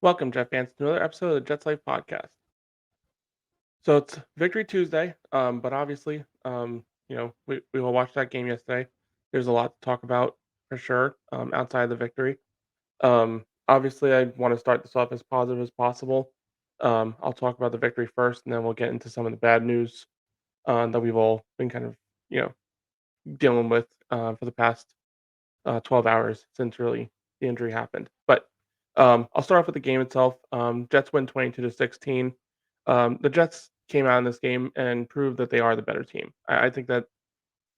Welcome, Jeff fans, to another episode of the Jets Life podcast. So it's Victory Tuesday, but obviously, we all watched that game yesterday. There's a lot to talk about for sure, outside of the victory. Obviously, I want to start this off as positive as possible. I'll talk about the victory first, and then we'll get into some of the bad news that we've all been kind of, you know, dealing with for the past 12 hours since really the injury happened. But I'll start off with the game itself. Jets win 22-16. The Jets came out in this game and proved that they are the better team. I think that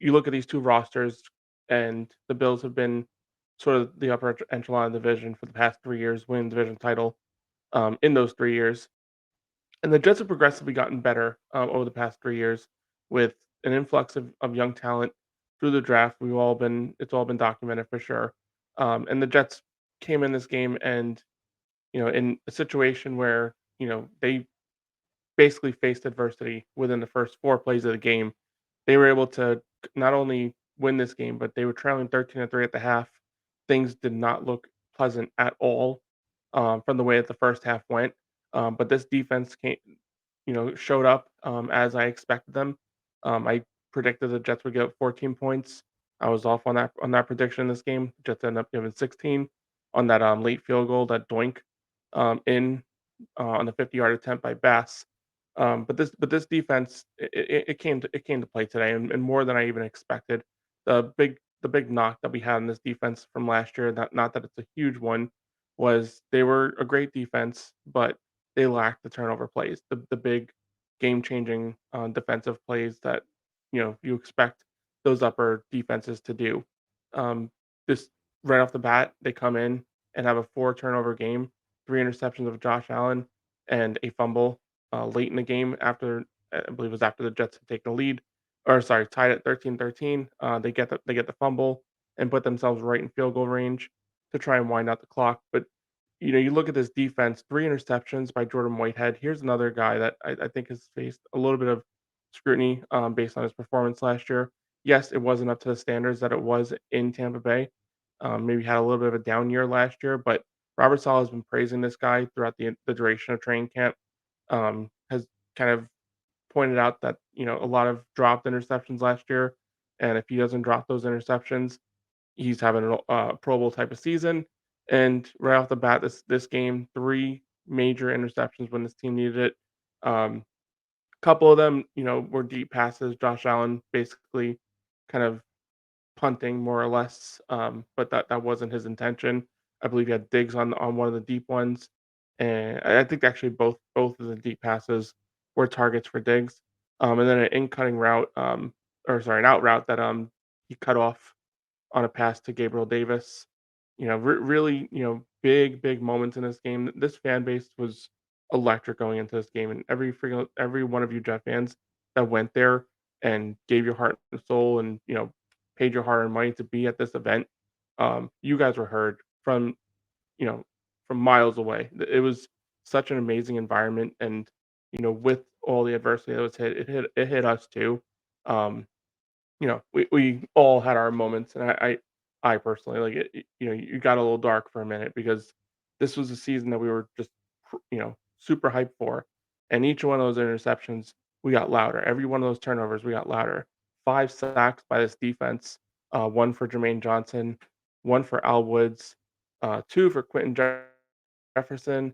you look at these two rosters, and the Bills have been sort of the upper echelon of the division for the past 3 years, winning the division title in those 3 years. And the Jets have progressively gotten better over the past 3 years with an influx of young talent through the draft. It's all been documented for sure. And the Jets came in this game and, in a situation where, they basically faced adversity within the first four plays of the game. They were able to not only win this game, but they were trailing 13-3 at the half. Things did not look pleasant at all from the way that the first half went. But this defense showed up as I expected them. I predicted the Jets would get 14 points. I was off on that prediction in this game. Jets ended up giving 16 on that late field goal, that doink in on the 50-yard attempt by Bass. But this defense, it came to play today, and more than I even expected. The big knock that we had in this defense from last year, not that it's a huge one, was they were a great defense, but they lacked the turnover plays, the big game changing defensive plays that you expect those upper defenses to do. Um, just right off the bat, they come in and have a four turnover game, three interceptions of Josh Allen, and a fumble late in the game after I believe it was after the Jets had taken the lead, or sorry, tied at 13-13. They get the fumble and put themselves right in field goal range to try and wind out the clock. But you look at this defense, three interceptions by Jordan Whitehead. Here's another guy that I think has faced a little bit of scrutiny based on his performance last year. Yes, it wasn't up to the standards that it was in Tampa Bay. Maybe had a little bit of a down year last year, but Robert Saleh has been praising this guy throughout the duration of training camp. Has kind of pointed out that a lot of dropped interceptions last year, and if he doesn't drop those interceptions, he's having a Pro Bowl type of season. And right off the bat, this game, three major interceptions when this team needed it. Couple of them, were deep passes. Josh Allen basically kind of punting more or less, but that wasn't his intention. I believe he had Diggs on one of the deep ones, and I think actually both of the deep passes were targets for Diggs. And then an in cutting route, or sorry, an out route that he cut off on a pass to Gabriel Davis. Really, big moments in this game. This fan base was electric going into this game, and every one of you Jet fans that went there and gave your heart and soul, and paid your hard-earned money to be at this event. You guys were heard you know from miles away. It was such an amazing environment, and with all the adversity that was it hit us too. Um, we all had our moments, and I personally like it. You got a little dark for a minute because this was a season that we were just super hyped for, and each one of those interceptions we got louder. Every one of those turnovers we got louder. Five sacks by this defense, one for Jermaine Johnson, one for Al Woods, two for Quentin Jefferson,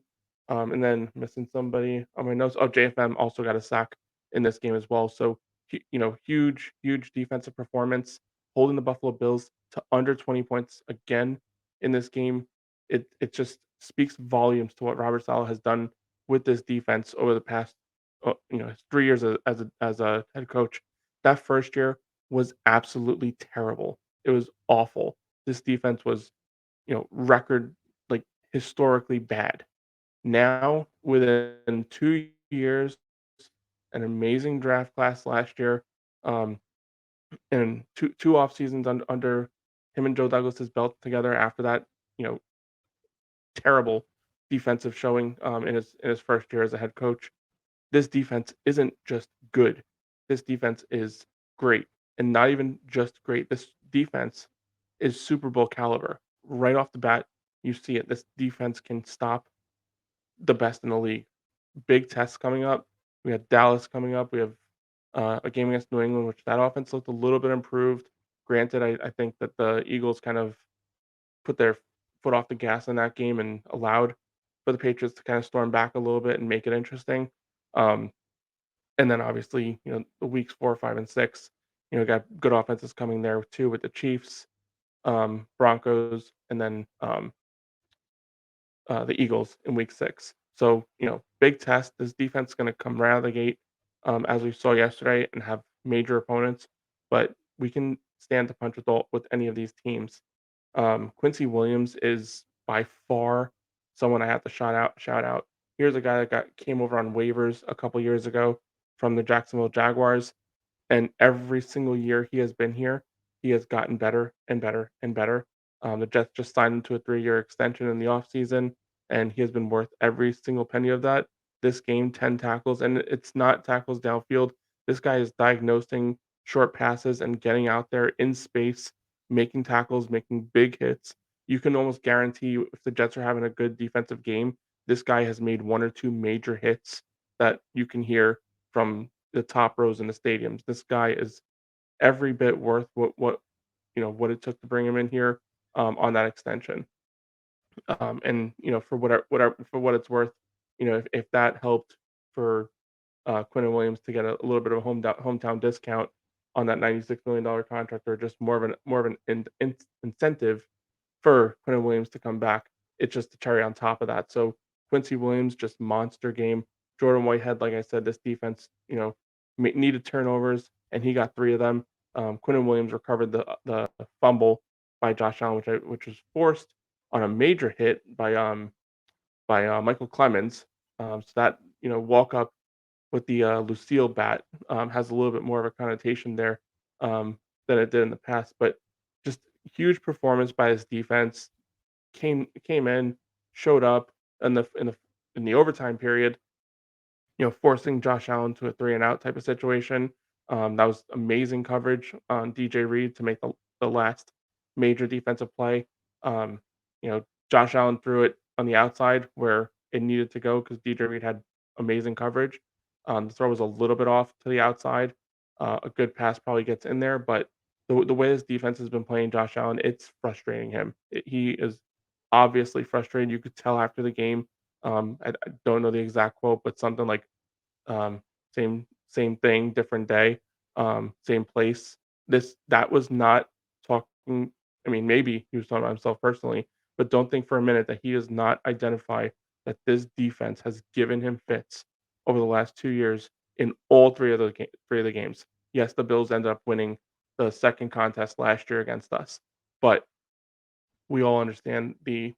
and then missing somebody on my notes. Oh, JFM also got a sack in this game as well. So huge defensive performance, holding the Buffalo Bills to under 20 points again in this game. It just speaks volumes to what Robert Saleh has done with this defense over the past 3 years as a head coach. That first year was absolutely terrible. It was awful. This defense was record, like, historically bad. Now, within 2 years, an amazing draft class last year, um, and two off seasons under him and Joe Douglas's belt together. After that, you know, terrible defensive showing in his first year as a head coach. This defense isn't just good. This defense is great, and not even just great. This defense is Super Bowl caliber. Right off the bat, you see it. This defense can stop. the best in the league. Big tests coming up. We have Dallas coming up. We have a game against New England, which that offense looked a little bit improved. Granted, I think that the Eagles kind of put their foot off the gas in that game and allowed for the Patriots to kind of storm back a little bit and make it interesting. Um, and then obviously, the weeks 4, 5, and 6, got good offenses coming there too with the Chiefs, Broncos, and then the Eagles in week 6. So, big test. This defense is going to come right out of the gate, as we saw yesterday, and have major opponents. But we can stand to punch with any of these teams. Quincy Williams is by far someone I have to shout out. Here's a guy that came over on waivers a couple years ago from the Jacksonville Jaguars, and every single year he has been here, he has gotten better and better and better. The Jets just signed him to a 3-year extension in the offseason, and he has been worth every single penny of that. This game, 10 tackles, and it's not tackles downfield. This guy is diagnosing short passes and getting out there in space, making tackles, making big hits. You can almost guarantee if the Jets are having a good defensive game, this guy has made 1 or 2 major hits that you can hear from the top rows in the stadiums. This guy is every bit worth what it took to bring him in here on that extension. And for for what it's worth, if that helped for Quentin Williams to get a little bit of a hometown discount on that $96 million contract, or just more of an incentive for Quentin Williams to come back. It's just the cherry on top of that. So Quincy Williams, just monster game. Jordan Whitehead, like I said, this defense, needed turnovers, and he got 3 of them. Quinton Williams recovered the fumble by Josh Allen, which was forced on a major hit by Michael Clemens. So that walk up with the Lucille bat has a little bit more of a connotation there than it did in the past. But just huge performance by his defense. Came in, showed up in the overtime period, forcing Josh Allen to a 3 and out type of situation. That was amazing coverage on DJ Reed to make the last major defensive play. Um, Josh Allen threw it on the outside where it needed to go because DJ Reed had amazing coverage. The throw was a little bit off to the outside. A good pass probably gets in there, but the way this defense has been playing Josh Allen, it's frustrating him. He is obviously frustrated. You could tell after the game. I don't know the exact quote, but something like um, same thing, different day, same place. That was not talking. I mean, maybe he was talking about himself personally, but don't think for a minute that he does not identify that this defense has given him fits over the last 2 years in all three of the games. Yes, the Bills ended up winning the second contest last year against us, but we all understand the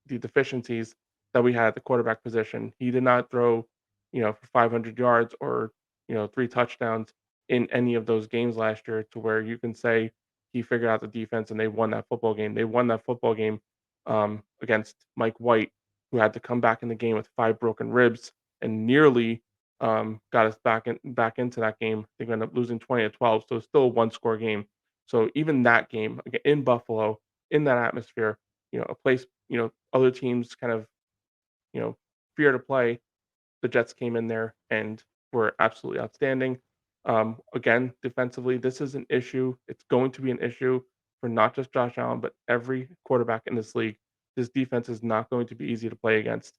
deficiencies that we had at the quarterback position. He did not throw, for 500 yards or 3 touchdowns in any of those games last year to where you can say he figured out the defense and they won that football game. They won that football game against Mike White, who had to come back in the game with 5 broken ribs and nearly got us back into that game. I think we ended up losing 20-12, so it's still a 1-score game. So even that game in Buffalo, in that atmosphere, a place, other teams kind of, you know, fear to play. The Jets came in there and were absolutely outstanding. Again, defensively, this is an issue. It's going to be an issue for not just Josh Allen, but every quarterback in this league. This defense is not going to be easy to play against.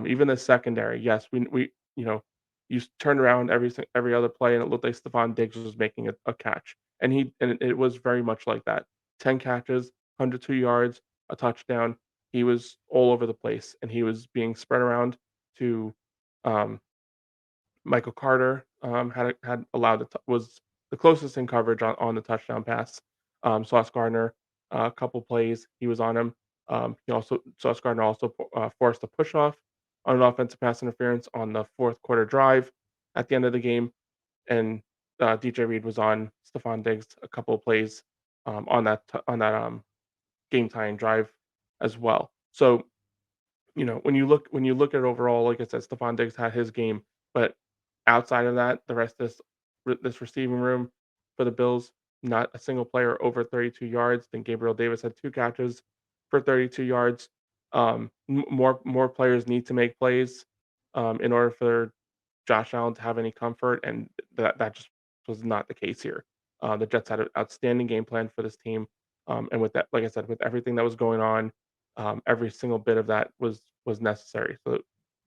Even the secondary, yes, we you turned around every other play and it looked like Stephon Diggs was making a catch, and it was very much like that. 10 catches, 102 yards, a touchdown. He was all over the place, and he was being spread around to um, Michael Carter had allowed was the closest in coverage on the touchdown pass. Sauce Gardner, a couple plays he was on him. Sauce Gardner also forced a push off on an offensive pass interference on the fourth quarter drive at the end of the game, and DJ Reed was on Stephon Diggs a couple of plays on that game tying drive as well. So when you look at it overall, like I said, Stephon Diggs had his game, but outside of that, the rest of this receiving room for the Bills, not a single player over 32 yards. Then Gabriel Davis had 2 catches for 32 yards. More players need to make plays in order for Josh Allen to have any comfort, and that just was not the case here. The Jets had an outstanding game plan for this team, and with that, like I said, with everything that was going on, every single bit of that was necessary. So,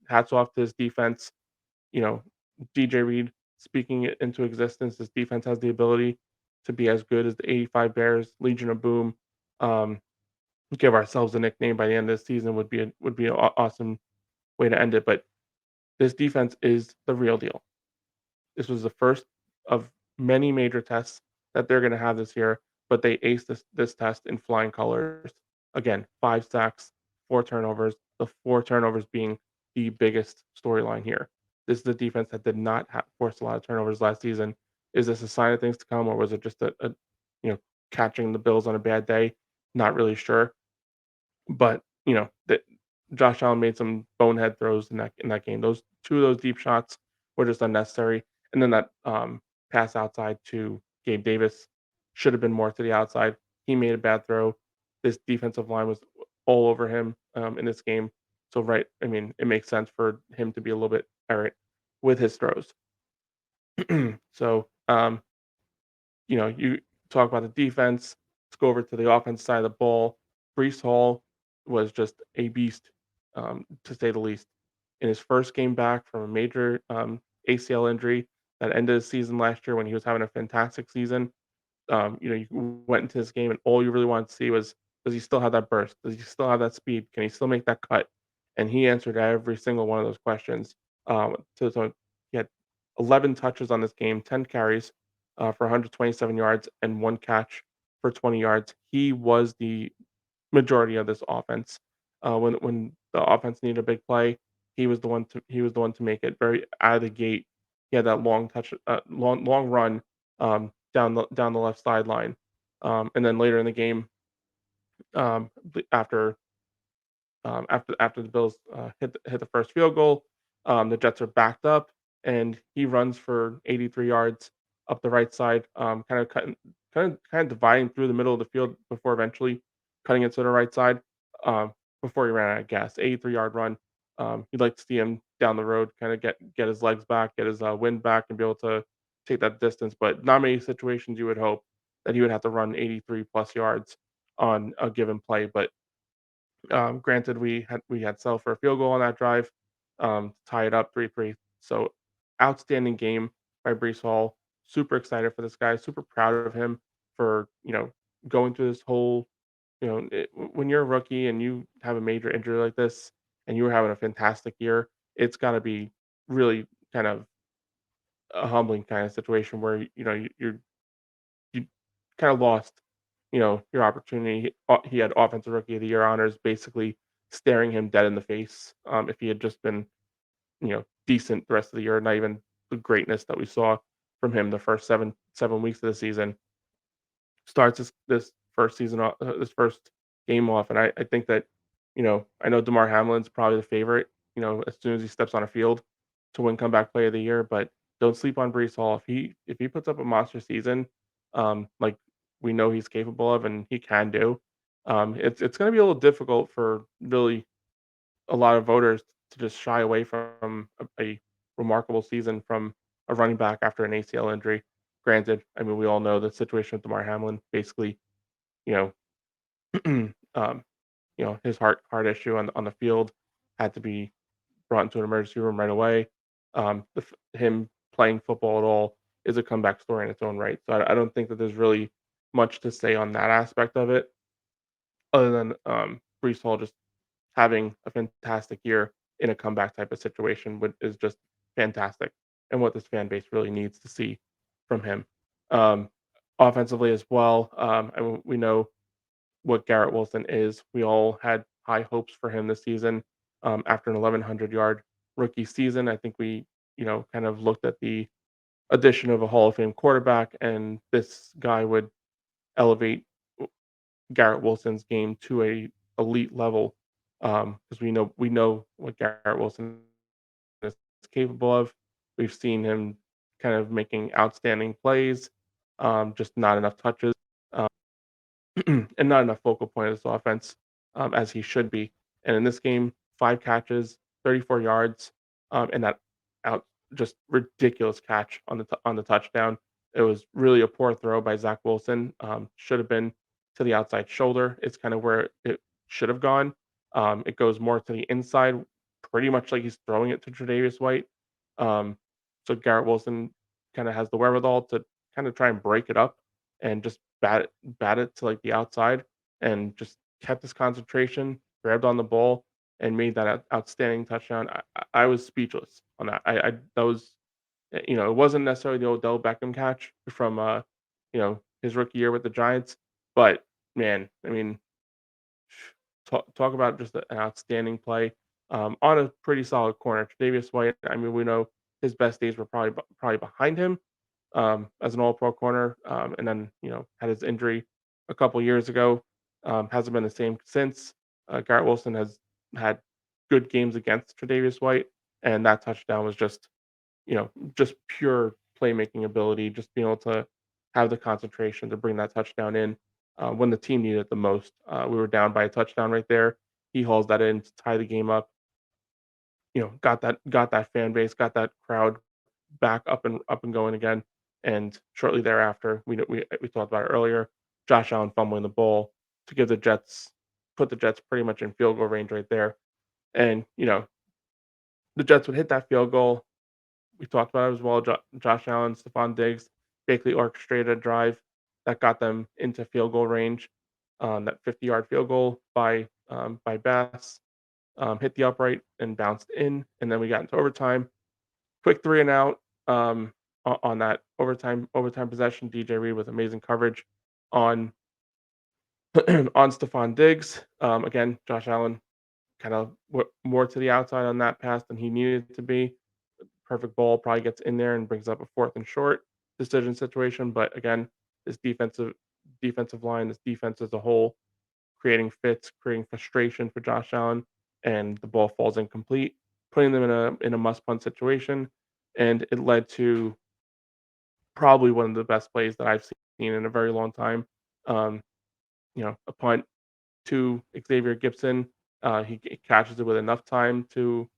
hats off to his defense. You know, DJ Reed speaking it into existence. This defense has the ability to be as good as the '85 Bears, Legion of Boom. Um, Give ourselves a nickname by the end of the season would be an awesome way to end it. But this defense is the real deal. This was the first of many major tests that they're gonna have this year, but they aced this test in flying colors. Again, 5 sacks, 4 turnovers, the 4 turnovers being the biggest storyline here. This is a defense that did not force a lot of turnovers last season. Is this a sign of things to come, or was it just a you know, catching the Bills on a bad day? Not really sure. But, that Josh Allen made some bonehead throws in that game. Those 2 of those deep shots were just unnecessary, and then that, pass outside to Gabe Davis should have been more to the outside. He made a bad throw. This defensive line was all over him, in this game. So, right, I mean, it makes sense for him to be a little bit errant with his throws. So, you talk about the defense. Let's go over to the offense side of the ball. Brees Hall was just a beast, to say the least. In his first game back from a major ACL injury that ended his season last year when he was having a fantastic season, you went into this game and all you really wanted to see was, does he still have that burst? Does he still have that speed? Can he still make that cut? And he answered every single one of those questions. So he had 11 touches on this game, 10 carries for 127 yards and 1 catch for 20 yards. He was the majority of this offense. When the offense needed a big play, he was the one to make it very out of the gate. He had that long run down the left sideline, and then later in the game, after after the Bills hit the first field goal, the Jets are backed up, and he runs for 83 yards up the right side, kind of dividing through the middle of the field before eventually cutting it to the right side. Before he ran out of gas, 83-yard run. You'd like to see him down the road, kind of get his legs back, get his wind back, and be able to take that distance. But not many situations you would hope that he would have to run 83 plus yards on a given play. But granted, we had settled for a field goal on that drive, to tie it up 3-3. So outstanding game by Brees Hall. Super excited for this guy. Super proud of him for going through this whole. When you're a rookie and you have a major injury like this, and you were having a fantastic year, it's got to be really kind of a humbling kind of situation where you kind of lost, your opportunity. He had offensive rookie of the year honors basically staring him dead in the face. If he had just been, decent the rest of the year, not even the greatness that we saw from him the first seven weeks of the season, starts this first season off, this first game off, and I think that, I know Damar Hamlin's probably the favorite, as soon as he steps on a field to win comeback play of the year, but don't sleep on Brees Hall. If he puts up a monster season, like we know he's capable of and he can do, it's going to be a little difficult for really a lot of voters to just shy away from a remarkable season from a running back after an ACL injury. Granted, I mean we all know the situation with Damar Hamlin. Basically, you know, um, his heart issue on the field had to be brought into an emergency room right away. Him playing football at all is a comeback story in its own right. So I don't think that there's really much to say on that aspect of it, other than Brees Hall just having a fantastic year in a comeback type of situation is just fantastic, and what this fan base really needs to see from him. Um, Offensively as well, and we know what Garrett Wilson is. We all had high hopes for him this season. After an 1,100-yard rookie season, I think we, kind of looked at the addition of a Hall of Fame quarterback, and this guy would elevate Garrett Wilson's game to a elite level, because we know what Garrett Wilson is capable of. We've seen him kind of making outstanding plays, just not enough touches, um, and not enough focal point of this offense, as he should be. And in this game, 5 catches, 34 yards, and that out just ridiculous catch on on the touchdown. It was really a poor throw by Zach Wilson. Should have been to the outside shoulder. It's kind of where it should have gone. It goes more to the inside, pretty much like he's throwing it to Tre'Davious White. Um, so Garrett Wilson kind of has the wherewithal to kind of try and break it up and just bat it to like the outside and just kept his concentration, grabbed on the ball, and made that outstanding touchdown. I was speechless on that. That was it wasn't necessarily the Odell Beckham catch from his rookie year with the Giants, but man, I mean, talk about just an outstanding play on a pretty solid corner. Tre'Davious White. I mean, we know his best days were probably behind him as an All Pro corner, and then had his injury a couple years ago. Hasn't been the same since. Garrett Wilson has had good games against Tre'Davious White, and that touchdown was just pure playmaking ability, just being able to have the concentration to bring that touchdown in when the team needed it the most. We were down by a touchdown right there. He hauls that in to tie the game up. Got that fan base, got that crowd back up and going again. And shortly thereafter, we talked about it earlier. Josh Allen fumbling the ball to give the Jets put the Jets pretty much in field goal range right there. And the Jets would hit that field goal. We talked about it as well. Josh Allen, Stephon Diggs basically orchestrated a drive that got them into field goal range. That 50-yard field goal by Bass hit the upright and bounced in, and then we got into overtime. Quick three and out on that overtime possession. DJ Reed with amazing coverage on on Stephon Diggs. Again, Josh Allen kind of more to the outside on that pass than he needed to be. Perfect ball probably gets in there and brings up a fourth and short decision situation. But again, this defensive line, this defense as a whole, creating fits, creating frustration for Josh Allen, and the ball falls incomplete, putting them in a must punt situation, and it led to probably one of the best plays that I've seen in a very long time. Um, a punt to Xavier Gipson. He catches it with enough time to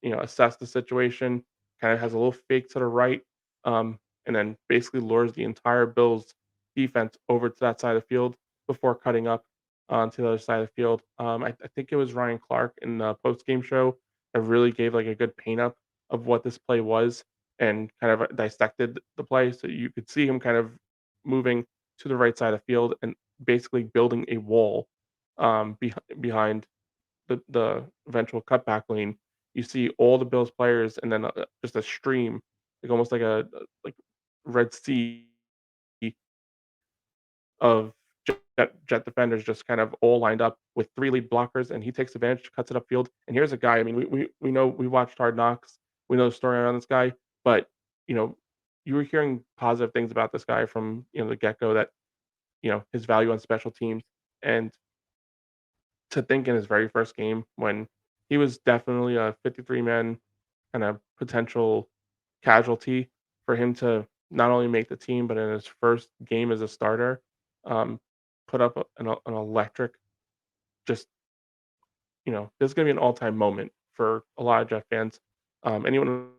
assess the situation. Kind of has a little fake to the right, and then basically lures the entire Bills defense over to that side of the field before cutting up onto the other side of the field. I think it was Ryan Clark in the post game show that really gave like a good paint up of what this play was and kind of dissected the play, so you could see him kind of moving to the right side of the field and basically building a wall behind the eventual cutback lane. You see all the Bills players and then just a stream, like almost like a like Red Sea of jet defenders just kind of all lined up with 3 lead blockers, and he takes advantage, cuts it upfield. And here's a guy, I mean, we know we watched Hard Knocks. We know the story around this guy, but, you know, you were hearing positive things about this guy from, the get-go that, his value on special teams. And to think in his very first game when he was definitely a 53-man kind of potential casualty for him to not only make the team, but in his first game as a starter, um, put up an electric, just, this is going to be an all-time moment for a lot of Jet fans. Anyone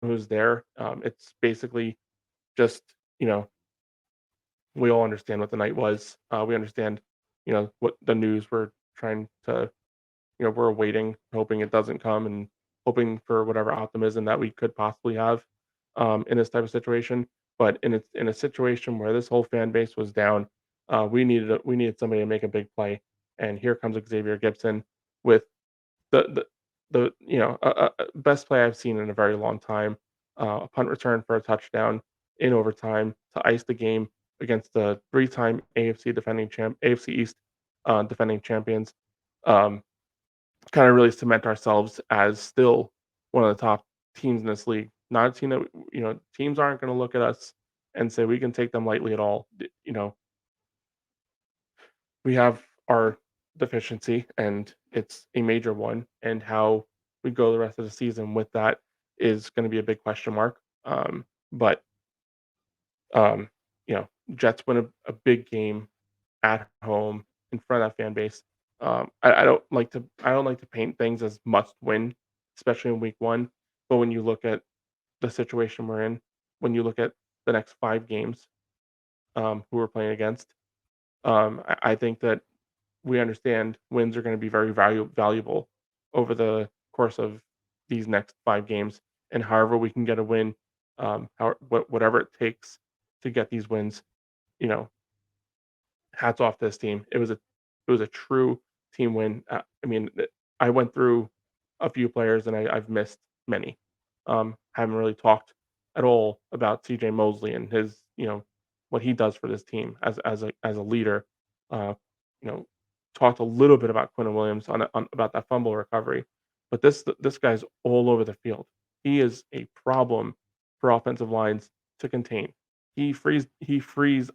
who's there, it's basically just, you know, we all understand what the night was. We understand, what the news we're trying to we're waiting, hoping it doesn't come and hoping for whatever optimism that we could possibly have in this type of situation. But in a situation where this whole fan base was down, we needed somebody to make a big play. And here comes Xavier Gipson with the best play I've seen in a very long time. A punt return for a touchdown in overtime to ice the game against the three-time AFC East defending champions. Um, Kind of really cement ourselves as still one of the top teams in this league. Not a team that teams aren't going to look at us and say we can take them lightly at all. We have our deficiency, and it's a major one. And how we go the rest of the season with that is going to be a big question mark. But um, Jets win a big game at home in front of that fan base. I don't like to paint things as must win, especially in week one. But when you look at the situation we're in, when you look at the next 5 games, who we're playing against, I think that we understand wins are going to be very valuable over the course of these next 5 games, and however we can get a win, whatever it takes to get these wins, you know, hats off to this team. It was a true team win. I mean, I went through a few players and I've missed many. Haven't really talked at all about CJ Mosley and his, what he does for this team as a leader. Uh, you know, talked a little bit about Quinn Williams on about that fumble recovery, but this guy's all over the field. He is a problem for offensive lines to contain. He frees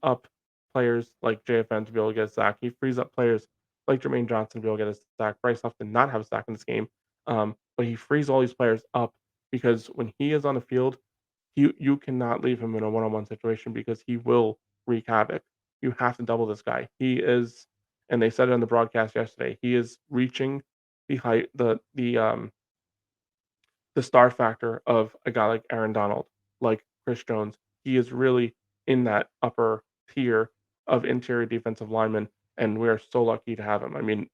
up players like JFN to be able to get a sack. He frees up players like Jermaine Johnson to be able to get a sack. Bryce Huff did not have a sack in this game, but he frees all these players up because when he is on the field, you cannot leave him in a one-on-one situation because he will wreak havoc. You have to double this guy. He is, and they said it on the broadcast yesterday. He is reaching the height, the star factor of a guy like Aaron Donald, like Chris Jones. He is really in that upper tier of interior defensive linemen, and we are so lucky to have him. I mean,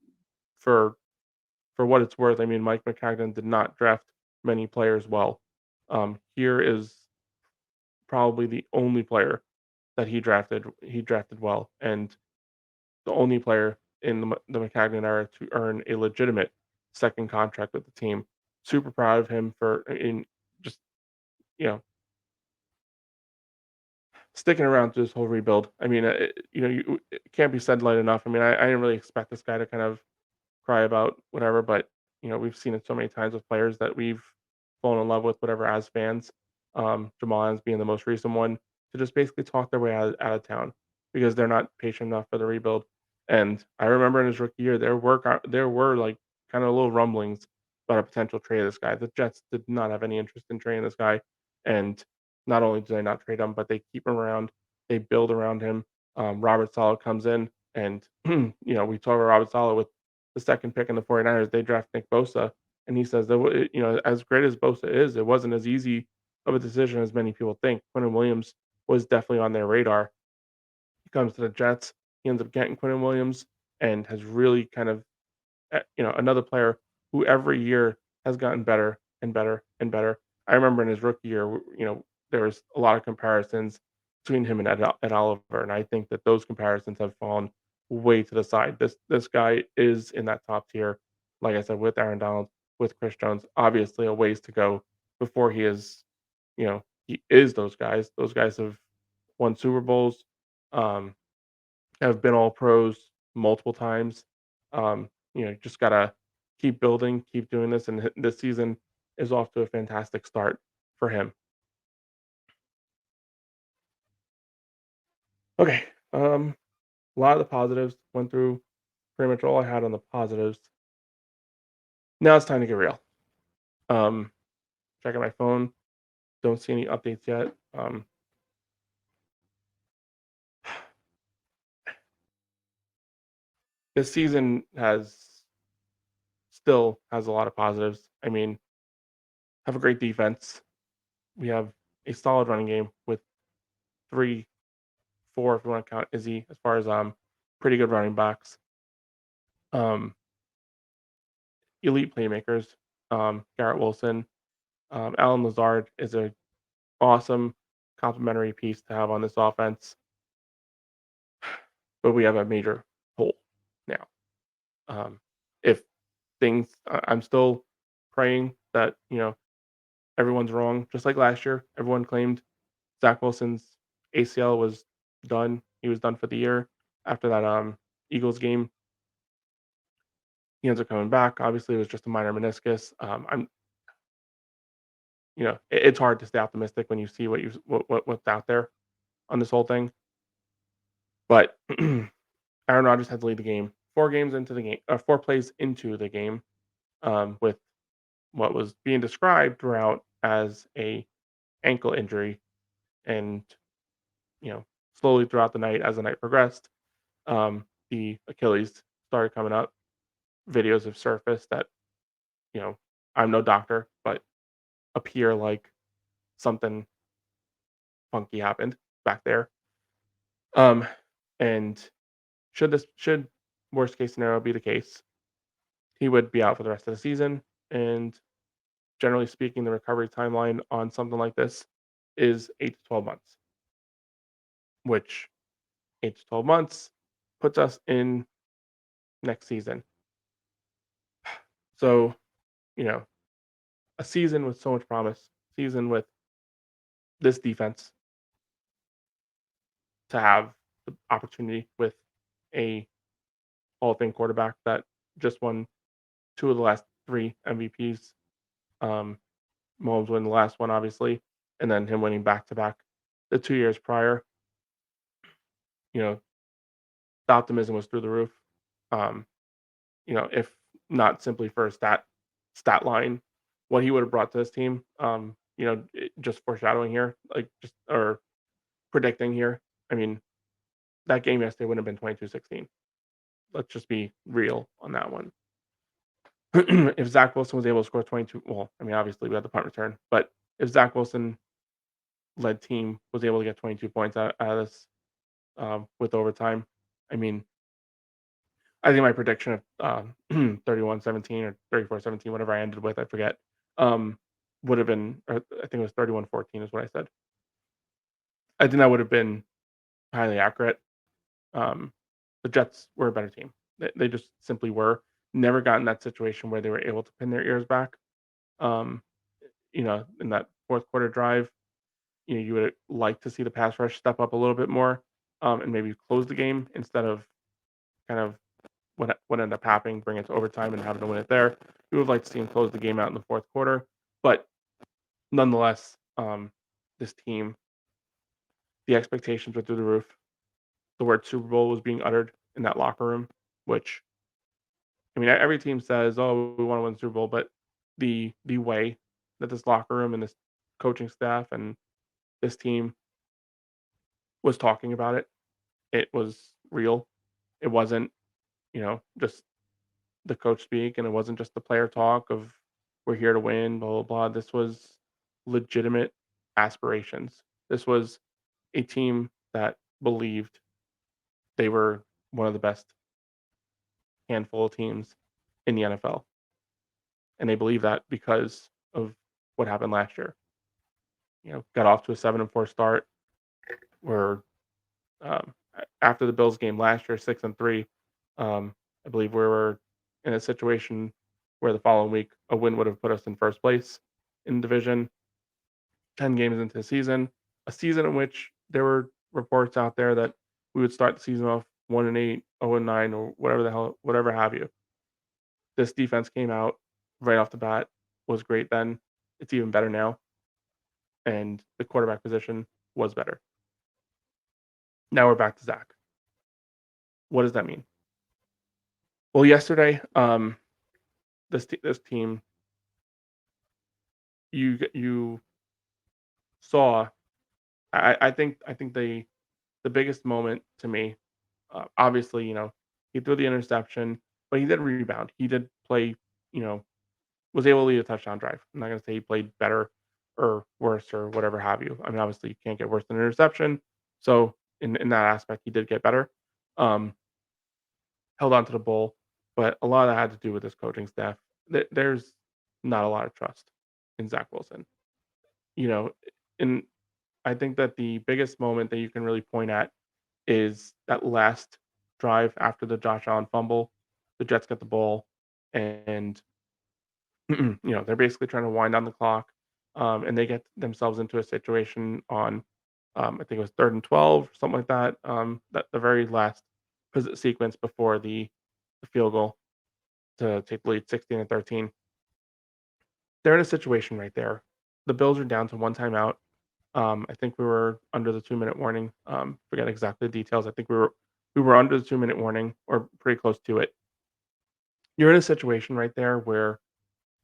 for for what it's worth, I mean, Mike McCagnon did not draft many players well. Here is probably the only player that he drafted well, and the only player in the McCagnon era to earn a legitimate second contract with the team. Super proud of him for in just you know sticking around through this whole rebuild. I mean, it can't be said light enough. I mean, I didn't really expect this guy to kind of cry about whatever, but we've seen it so many times with players that we've fallen in love with, whatever, as fans. Jamal Adams being the most recent one to just basically talk their way out of town because they're not patient enough for the rebuild. And I remember in his rookie year, there were like kind of little rumblings about a potential trade of this guy. The Jets did not have any interest in trading this guy, and not only do they not trade him, but they keep him around. They build around him. Robert Saleh comes in, and we talk about Robert Saleh with the second pick in the 49ers. They draft Nick Bosa, and he says that as great as Bosa is, it wasn't as easy of a decision as many people think. Quentin Williams was definitely on their radar. He comes to the Jets. He ends up getting Quentin Williams and has really kind of, another player who every year has gotten better and better and better. I remember in his rookie year, there was a lot of comparisons between him and Ed Oliver, and I think that those comparisons have fallen way to the side. This guy is in that top tier, like I said, with Aaron Donald, with Chris Jones. Obviously, a ways to go before he is those guys. Those guys have won Super Bowls, um, have been all pros multiple times. Just gotta keep building, keep doing this, and this season is off to a fantastic start for him. Okay, a lot of the positives went through pretty much all I had on the positives. Now it's time to get real. Um, Checking my phone, don't see any updates yet. This season still has a lot of positives. I mean, have a great defense. We have a solid running game with 3, 4 if you want to count Izzy as far as pretty good running backs. Um, Elite playmakers. Garrett Wilson, Alan Lazard is a awesome complementary piece to have on this offense, but we have a major hole now. If I'm still praying that everyone's wrong, just like last year. Everyone claimed Zach Wilson's ACL was done. He was done for the year after that Eagles game. He ends up coming back. Obviously, it was just a minor meniscus. It's hard to stay optimistic when you see what's out there on this whole thing. But Aaron Rodgers had to lead the game. 4 plays into the game, with what was being described throughout as a ankle injury, and slowly throughout the night as the night progressed, the Achilles started coming up. videos have surfaced that, you know, I'm no doctor, but appear like something funky happened back there. Um, and should worst case scenario be the case, he would be out for the rest of the season. And generally speaking, the recovery timeline on something like this is 8 to 12 months, which 8 to 12 months puts us in next season. So, you know, a season with so much promise, season with this defense to have the opportunity with a Hall of Fame quarterback that just won two of the last three MVPs. Um, Mahomes winning the last one, obviously, and then him winning back to back the 2 years prior. You know, the optimism was through the roof. Um, if not simply for a stat line, what he would have brought to this team. Just foreshadowing here, like just or predicting here. I mean, that game yesterday would have been 22-16. Let's just be real on that one. If Zach Wilson was able to score 22, well, I mean, obviously we had the punt return, but if Zach Wilson led team was able to get 22 points out of this with overtime, I mean, I think my prediction of 31-17 or 34-17, whatever I ended with, I forget, would have been, or I think it was 31-14 is what I said. I think that would have been highly accurate. Um, the Jets were a better team. They just simply were. Never got in that situation where they were able to pin their ears back. Um, in that fourth quarter drive, you would like to see the pass rush step up a little bit more, and maybe close the game instead of kind of what ended up happening, bring it to overtime and having to win it there. We would like to see him close the game out in the fourth quarter, but nonetheless, this team, the expectations were through the roof. The word Super Bowl was being uttered in that locker room, which I mean, every team says, "Oh, we want to win the Super Bowl," but the way that this locker room and this coaching staff and this team was talking about it, it was real. It wasn't, just the coach speak, and it wasn't just the player talk of we're here to win, blah blah blah. This was legitimate aspirations. This was a team that believed they were one of the best handful of teams in the NFL, and they believe that because of what happened last year. Got off to a 7-4 start. Where after the Bills game last year, 6-3, I believe we were in a situation where the following week a win would have put us in first place in the division. 10 games into the season, a season in which there were reports out there that we would start the season off 1-8, 0-9, or whatever the hell, whatever have you. This defense came out right off the bat, was great then. It's even better now, and the quarterback position was better. Now we're back to Zach. What does that mean? Well, yesterday, this team, you saw. I think the biggest moment to me, obviously, he threw the interception, but he did rebound. He did play, you know, was able to lead a touchdown drive. I'm not gonna say he played better or worse or whatever have you. I mean, obviously, you can't get worse than an interception. So in that aspect, he did get better. Um, Held on to the bowl, but a lot of that had to do with his coaching staff. There's not a lot of trust in Zach Wilson. You know, and I think that the biggest moment that you can really point at is that last drive after the Josh Allen fumble. The Jets get the ball, and they're basically trying to wind down the clock, and they get themselves into a situation on, I think it was 3rd and 12, something like that. That the very last sequence before the field goal to take the lead, 16-13. They're in a situation right there. The Bills are down to one timeout. I think we were under the 2-minute warning. Forget exactly the details. I think we were under the 2-minute warning or pretty close to it. You're in a situation right there where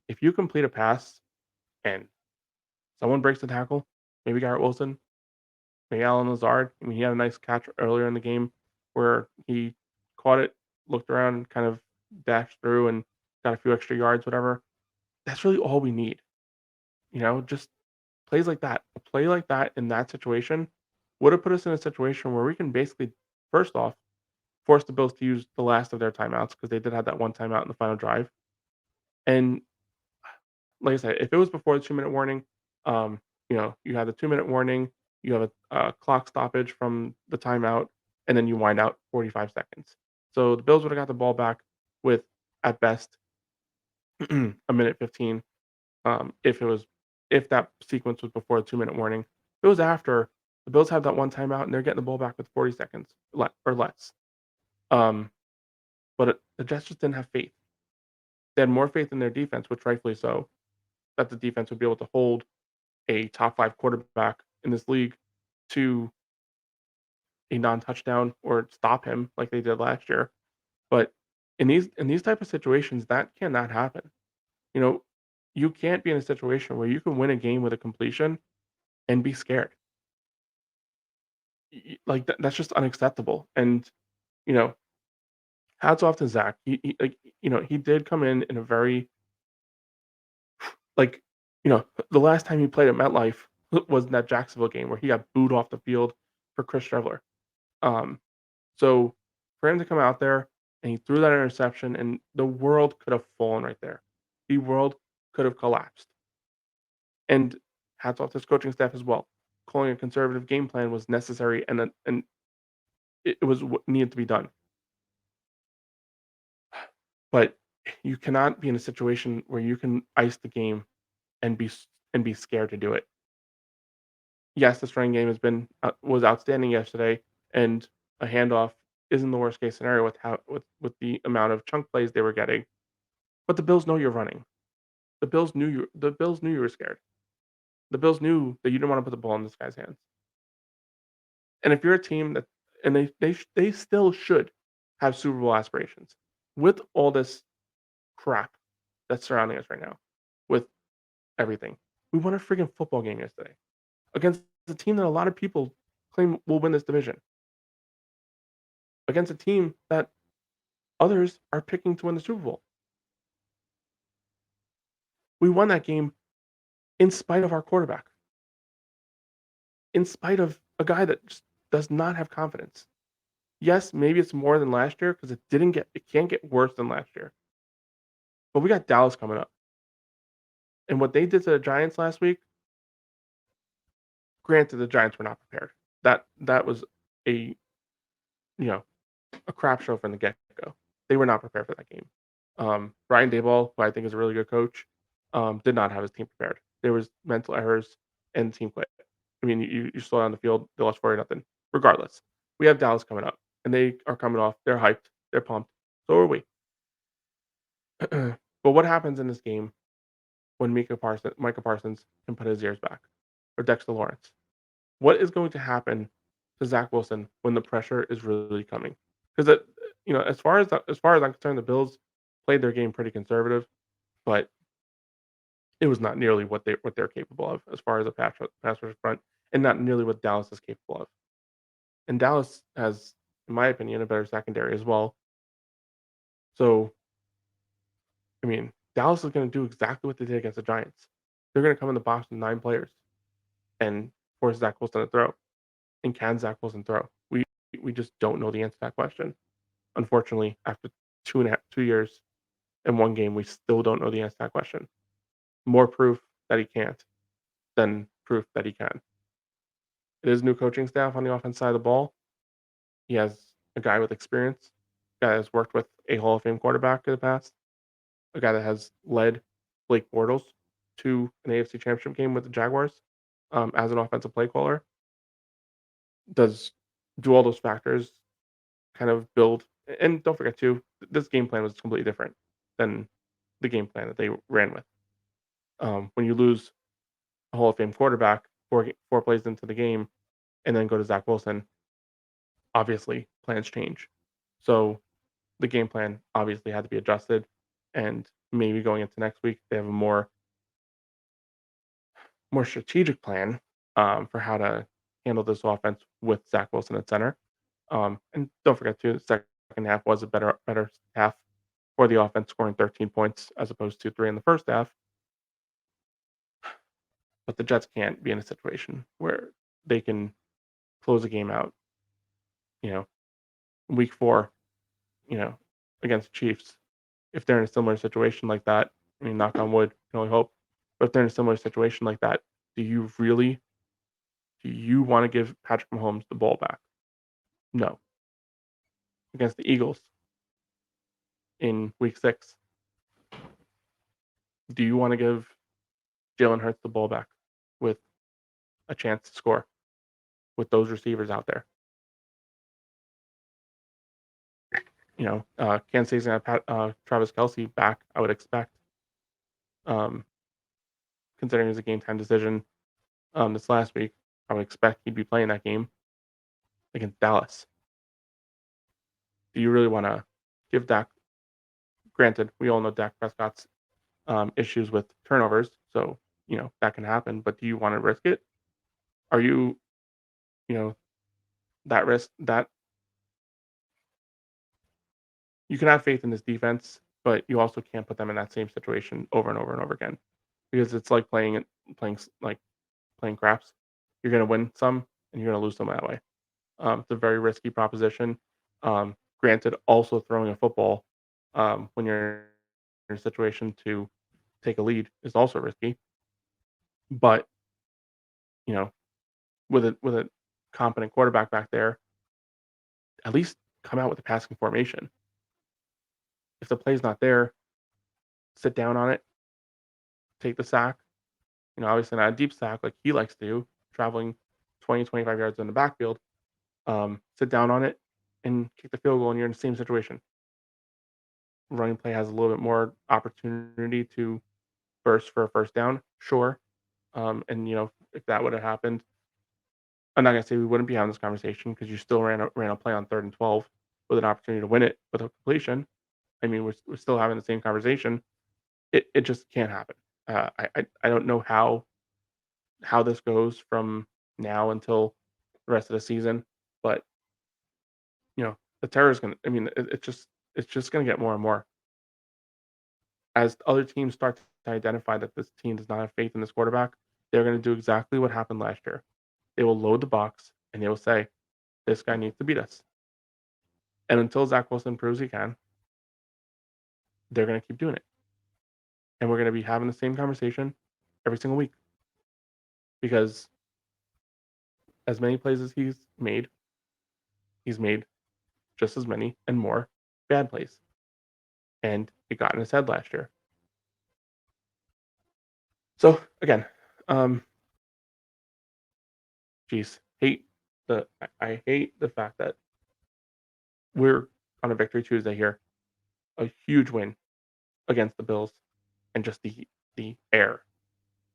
if you complete a pass and someone breaks the tackle, maybe Garrett Wilson, maybe Alan Lazard. I mean, he had a nice catch earlier in the game where he caught it, looked around, and kind of dashed through and got a few extra yards, whatever. That's really all we need. Just plays like that. A play like that in that situation would have put us in a situation where we can basically, first off, force the Bills to use the last of their timeouts because they did have that one timeout in the final drive. And like I said, if it was before the 2-minute warning, you have the 2-minute warning, you have a clock stoppage from the timeout, and then you wind out 45 seconds. So the Bills would have got the ball back with, at best, a minute 15. If that sequence was before the 2-minute warning. If it was after, the Bills have that one timeout and they're getting the ball back with 40 seconds or less. Um, but the Jets just didn't have faith. They had more faith in their defense, which rightfully so, that the defense would be able to hold a top 5 quarterback in this league to a non-touchdown or stop him like they did last year. But in these type of situations, that cannot happen. You know, you can't be in a situation where you can win a game with a completion and be scared. Like that's just unacceptable. And you know, hats off to Zach. He did come in a very like the last time he played at MetLife was in that Jacksonville game where he got booed off the field for Chris Trevler. Um, so for him to come out there and he threw that interception, and the world could have fallen right there. The world could have collapsed. And hats off to his coaching staff as well. Calling a conservative game plan was necessary, and it was what needed to be done. But you cannot be in a situation where you can ice the game and be scared to do it. Yes, the running game was outstanding yesterday, and a handoff isn't the worst case scenario with the amount of chunk plays they were getting. But the Bills know you're running. The Bills knew you were scared. The Bills knew that you didn't want to put the ball in this guy's hands. And if you're a team that and they still should have Super Bowl aspirations with all this crap that's surrounding us right now, with everything. We won a freaking football game yesterday against a team that a lot of people claim will win this division, against a team that others are picking to win the Super Bowl. We won that game in spite of our quarterback, in spite of a guy that just does not have confidence. Yes, maybe it's more than last year because it can't get worse than last year. But we got Dallas coming up. And what they did to the Giants last week, granted the Giants were not prepared. That was a you know a crap show from the get go. They were not prepared for that game. Brian Daboll, who I think is a really good coach, did not have his team prepared. There was mental errors and the team quit. I mean, you slow down the field, they lost 40-0. Regardless, we have Dallas coming up, and they are coming off. They're hyped. They're pumped. So are we. But what happens in this game when Micah Parsons can put his ears back, or Dexter Lawrence? What is going to happen to Zach Wilson when the pressure is really coming? Because as far as I'm concerned, the Bills played their game pretty conservative, but it was not nearly what they're capable of as far as a pass rush front, and not nearly what Dallas is capable of. And Dallas has, in my opinion, a better secondary as well. So, I mean, Dallas is going to do exactly what they did against the Giants. They're going to come in the box with 9 players and force Zach Wilson to throw. And can Zach Wilson throw? We just don't know the answer to that question. Unfortunately, after 2 years and 1 game, we still don't know the answer to that question. More proof that he can't than proof that he can. It is new coaching staff on the offense side of the ball. He has a guy with experience, a guy that's worked with a Hall of Fame quarterback in the past, a guy that has led Blake Bortles to an AFC Championship game with the Jaguars as an offensive play caller. Do all those factors kind of build? And don't forget too, this game plan was completely different than the game plan that they ran with. When you lose a Hall of Fame quarterback 4 plays into the game, and then go to Zach Wilson, obviously plans change. So the game plan obviously had to be adjusted, and maybe going into next week they have a more strategic plan for how to handle this offense with Zach Wilson at center. And don't forget too, the second half was a better half for the offense scoring 13 points as opposed to 3 in the first half. But the Jets can't be in a situation where they can close a game out, you know, week 4, you know, against the Chiefs. If they're in a similar situation like that, I mean, knock on wood, can only hope. But if they're in a similar situation like that, do you want to give Patrick Mahomes the ball back? No. Against the Eagles in week 6, do you want to give Jalen Hurts the ball back with a chance to score with those receivers out there? Kansas City's gonna have Travis Kelsey back, I would expect, um, considering it was a game time decision this last week. I would expect he'd be playing that game against Dallas. Do you really want to give Dak? Granted, we all know Dak Prescott's issues with turnovers, so that can happen. But do you want to risk it? Are you, you know, that risk that you can have faith in this defense, but you also can't put them in that same situation over and over and over again because it's like playing craps. You're going to win some and you're going to lose some that way. It's a very risky proposition. Granted, also throwing a football when you're in a situation to take a lead is also risky. But you know, with a competent quarterback back there, at least come out with a passing formation. If the play's not there, sit down on it, take the sack. Obviously not a deep sack like he likes to do, traveling 20, 25 yards in the backfield. Sit down on it and kick the field goal, and you're in the same situation. Running play has a little bit more opportunity to burst for a first down, sure. And if that would have happened, I'm not gonna say we wouldn't be having this conversation because you still ran a play on 3rd and 12 with an opportunity to win it with a completion. I mean, we're still having the same conversation. It just can't happen. I don't know how this goes from now until the rest of the season, but the terror is gonna. I mean, it's just gonna get more and more as other teams start to identify that this team does not have faith in this quarterback. They're gonna do exactly what happened last year. They will load the box and they will say, "This guy needs to beat us." And until Zach Wilson proves he can, they're gonna keep doing it, and we're gonna be having the same conversation every single week because as many plays as he's made just as many and more bad plays, and it got in his head last year. So again, um, geez, I hate the fact that we're on a victory Tuesday here, a huge win against the Bills, and just the air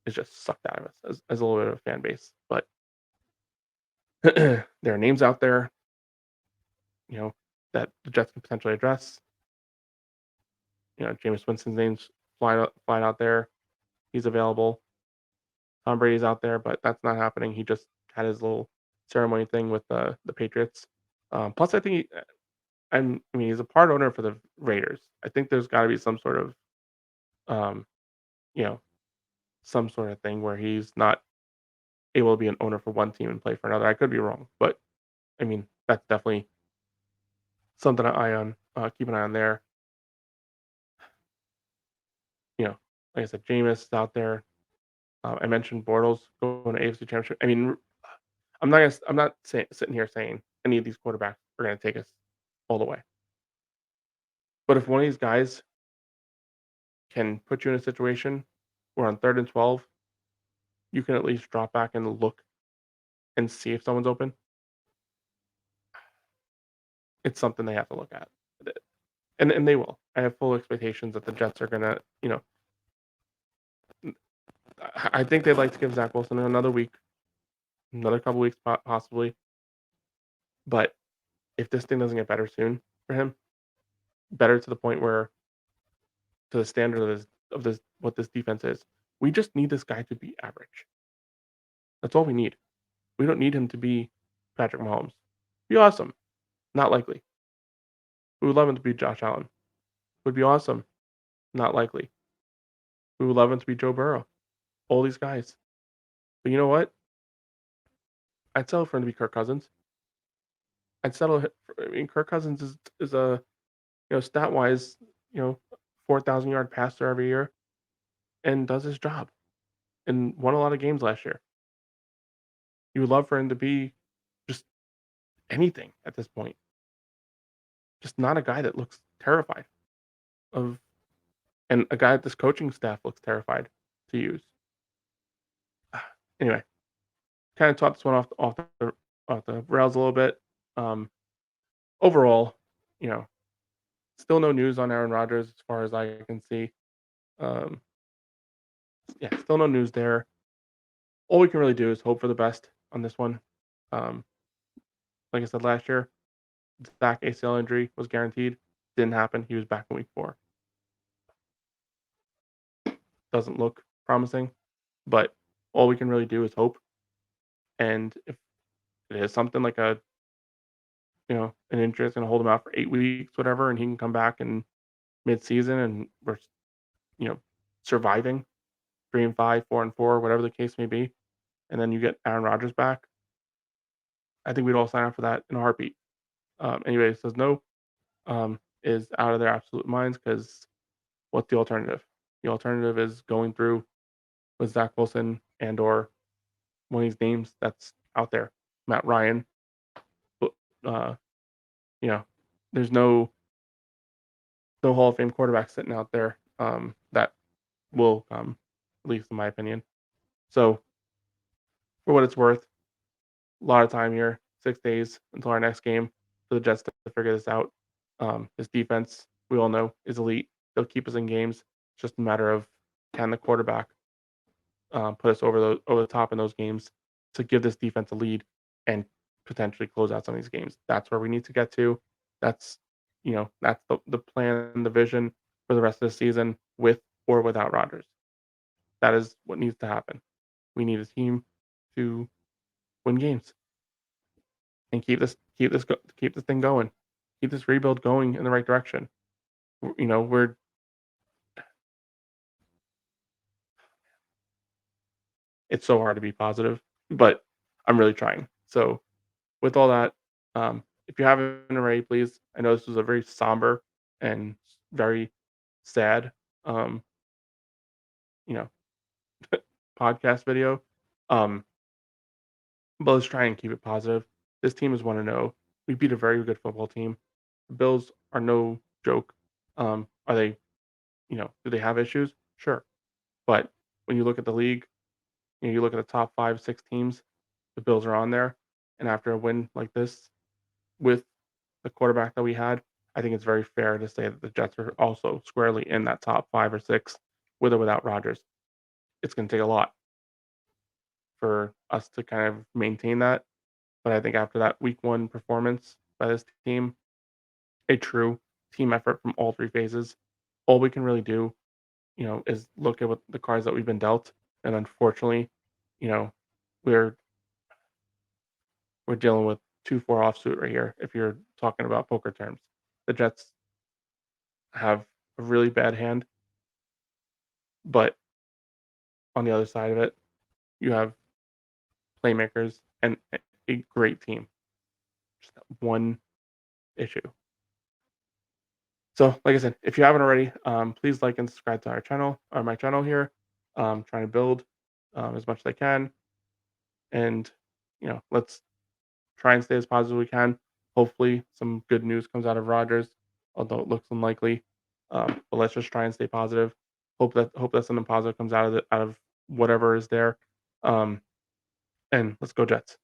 is just sucked out of us as a little bit of a fan base. But there are names out there, you know, that the Jets can potentially address. Jameis Winston's name's flying out there. He's available. Tom Brady's out there, but that's not happening. He just had his little ceremony thing with the Patriots. Plus, I think he's a part owner for the Raiders. I think there's got to be some sort of, um, you know, some sort of thing where he's not able to be an owner for one team and play for another. I could be wrong, but I mean that's definitely something keep an eye on there. You know, like I said, Jameis is out there. I mentioned Bortles going to AFC Championship. I mean, I'm not sitting here saying any of these quarterbacks are going to take us all the way. But if one of these guys can put you in a situation where on 3rd and 12, you can at least drop back and look and see if someone's open, it's something they have to look at. And they will. I have full expectations that the Jets are gonna, I think they'd like to give Zach Wilson another week, another couple weeks possibly. But if this thing doesn't get better soon for him, better to the point where to the standard of this what this defense is, we just need this guy to be average. That's all we need. We don't need him to be Patrick Mahomes. Be awesome. Not likely. We would love him to be Josh Allen. would be awesome. Not likely. We would love him to be Joe Burrow. All these guys. But you know what? I'd settle for him to be Kirk Cousins. I'd settle. I mean, Kirk Cousins is a stat wise, 4,000 yard passer every year and does his job and won a lot of games last year. You would love for him to be just anything at this point. Just not a guy that looks terrified of, and a guy that this coaching staff looks terrified to use. Anyway, kind of talked this one off the rails a little bit. Um, Overall, you know, still no news on Aaron Rodgers as far as I can see. Um, yeah, still no news there. All we can really do is hope for the best on this one. Um, like I said last year, Zach ACL injury was guaranteed. Didn't happen. He was back in week 4. Doesn't look promising, but all we can really do is hope. And if it is something like an injury that's going to hold him out for 8 weeks, whatever, and he can come back in mid-season and we're, you know, surviving 3-5, 4-4, whatever the case may be, and then you get Aaron Rodgers back, I think we'd all sign up for that in a heartbeat. Anybody that says no is out of their absolute minds because what's the alternative? The alternative is going through with Zach Wilson and or one of these names that's out there, Matt Ryan. But you know, there's no Hall of Fame quarterback sitting out there that will come, at least in my opinion. So for what it's worth, a lot of time here, 6 days until our next game for the Jets to figure this out. This defense, we all know, is elite. They'll keep us in games. It's just a matter of can the quarterback put us over the top in those games to give this defense a lead and potentially close out some of these games. That's where we need to get to. That's that's the plan, the vision for the rest of the season with or without Rodgers. That is what needs to happen. We need a team to win games and keep this thing going, keep this rebuild going in the right direction. We're it's so hard to be positive, but I'm really trying. So with all that, if you haven't already, please. I know this was a very somber and very sad, um, you know, podcast video. Um, but let's try and keep it positive. This team is 1-0. We beat a very good football team. The Bills are no joke. Are they, do they have issues? Sure. But when you look at the league, you look at the top 5, 6 teams, the Bills are on there. And after a win like this with the quarterback that we had, I think it's very fair to say that the Jets are also squarely in that top 5 or 6 with or without Rodgers. It's going to take a lot for us to kind of maintain that. But I think after that week 1 performance by this team, a true team effort from all 3 phases, all we can really do, is look at what the cards that we've been dealt. And unfortunately, you know, we're dealing with 2-4 offsuit right here if you're talking about poker terms. The Jets have a really bad hand, but on the other side of it, you have playmakers and a great team. Just that one issue. So, like I said, if you haven't already, please like and subscribe to our channel or my channel here. Trying to build as much as I can, and let's try and stay as positive as we can. Hopefully, some good news comes out of Rodgers, although it looks unlikely. But let's just try and stay positive. Hope that something positive comes out of whatever is there. And let's go Jets.